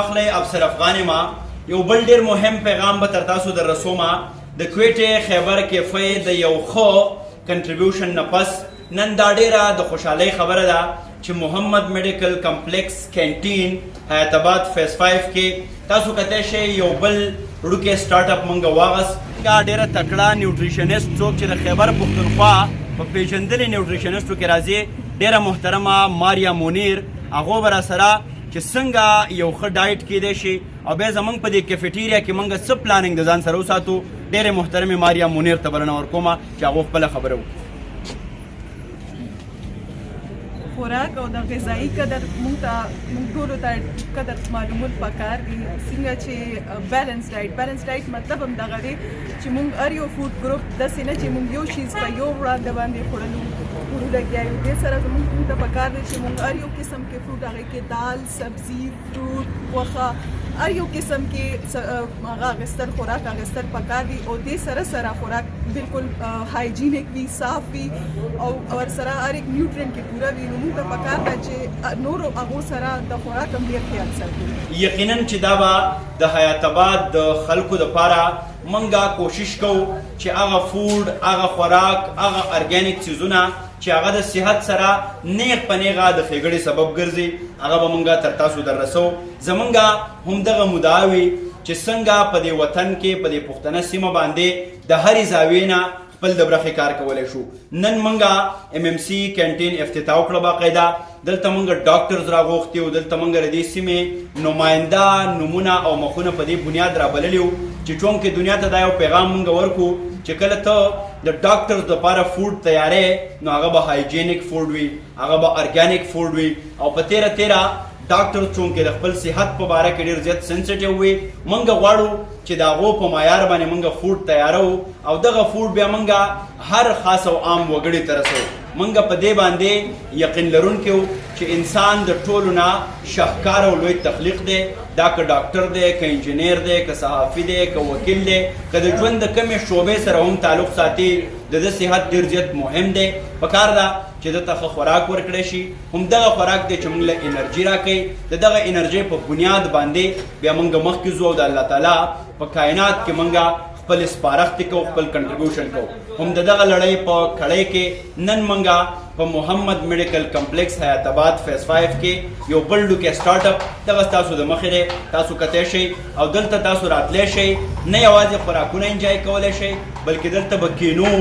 واخلئ افسر افغان ما یو بل ډیر مهم پیغام به تر تاسو در رسومه د کویټې خیبر کیفې د یو ښه کنټریبیوشن نه پس نن دا ډیره د خوشحالۍ خبره ده چې محمد میډیکل کمپلیکس کینټین حیات آباد فیز 5 کې تاسو کته شي یو بل وړوکی سٹارټ اپ مونږ واغس دا ډیره تکړه نیوټریشنست څوک چې د خیبر پښتونخوا په پیژندلې نیوټریشنستو کې راځي ډیره محترمه ماریا مونیر هغه به راسره چې څنګه یو ښه ډایټ کیدی شي او بیا زمونږ په دې کیفیټیریا کې مونږ څه پلانینګ د ځان سره وساتو ډیرې محترمې ماریا مونیر ته بلنه ورکومه چې هغه خپله خبره وکړي. خوراک او د غذایي قدر موږ ټولو ته قدر معلومول پکار دي څنګه چې بیلنس ډایټ مطلب هم دغه دی چې موږ هر یو فوډ ګروپ داسې نه چې موږ یو شیز په یو وړاندې باندې خوړلو لګیا یو دې سره زموږ ته پکار دی چې موږ هر یو قسم کې فروټ هغې کې دال سبزي فروټ غوښه هر یو قسم کې هغه اخیستل خوراک اخیستل پکار دي او دې سره سره خوراک بالکل هایجینیک وي صاف وي او ورسره هر یک نیوټرینټ کې پوره وي نو موږ ته پکار ده چې نورو هغو سره د خوراک هم ډېر خیال ساتو. یقینا چې دا به د حیات آباد د خلکو دپاره منګه کوشش کوو چې هغه فوډ هغه خوراک هغه ارګینیک چیزونه چې هغه د صحت سره نیغ په نیغه د ښېګړې سبب ګرځي هغه به مونږ تر تاسو در رسو. زمونږ همدغه مدعا وي چې څنګه په دې وطن کې په دې پښتنه سیمه باندې د هرې زاویې نه خپل د برخې کار کولی شو. نن مونږ ایم ایم سی کینټین افتتاح وکړه باقاعده دلته مونږ ډاکټرز راغوښتي وو دلته مونږ د دې سیمې نماینده نومونه او مخونه په دې بنیاد رابللي وو چې چونکې دنیا ته دا یو پیغام مونږ ورکو چې کله ته د ډاکټرز دپاره فوډ تیارې نو هغه به هایجینیک فوډ وي هغه به ارګینیک فوډ وي او په تیره ډاکټر چونکې د خپل صحت په باره کې ډېر زیات سنسټیو وي موږ غواړو چې د هغو په معیار باندې موږ فوډ تیارو او دغه فوډ بیا موږ هر خاص او عام وګړي ته رسو. موږ په دې باندې یقین لرونکي وو چې انسان د ټولو نه شاهکار او لوی تخلیق دی دا که ډاکټر دی که انجینیر دی که صحافي دی که وکیل دی که د ژوند د کمې شعبې سره هم تعلق ساتي د ده صحت ډېر زیات مهم دی. پکار ده چې ده ته ښه خوراک ورکړی شي همدغه خوراک دی چې موږ له انرژي راکوي د دغه انرژۍ په بنیاد باندې بیا موږ مخکې ځو او د الله تعالی په کائنات کې موږ خپل سپارښت کوو خپل کنټریبیوشن کوو. هم د دغه لړۍ په کړۍ کې نن موږ په محمد میډیکل کمپلیکس حیات آباد فیز 5 کې یو بل ډوکی سٹارټ اپ دغه ستاسو د مخې دی تاسو کتی شئ او دلته تاسو راتلی شئ نه یوازې خوراکونه انجوی کولی شئ بلکې دلته به کینو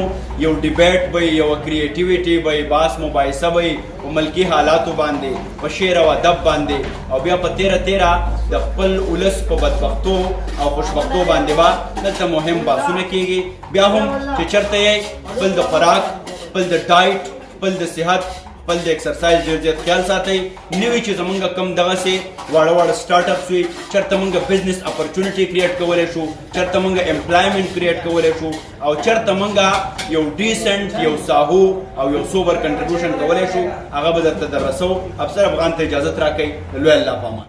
یو ډیبیټ به یو کریټیویټي به بحث مباحثه به په ملکي حالاتو باندې په شعر او ادب باندې او بیا په تیره د خپل ولس په بدبختو او خوشبختو باندې به دلته مهم بحثونه کیږي. بیا هم چې چېرته یې خپل د خوراک خپل د ډایټ خپل د صحت خپل د ایکسرسایز ډېر زیات خیال ساتئ. نوي چې زمونږ کم دغسې واړه سټارټ اپس وي چېرته مونږ بزنس اپرچونیټي کریټ کولی شو چېرته مونږ امپلایمنټ کریټ کولی شو او چېرته مونږ یو ډیسنټ یو ساهو او یو سوبر کنټریبیوشن کولی شو هغه به درته در رسو. افسر افغان ته اجازت راکئ. لوی الله پامان.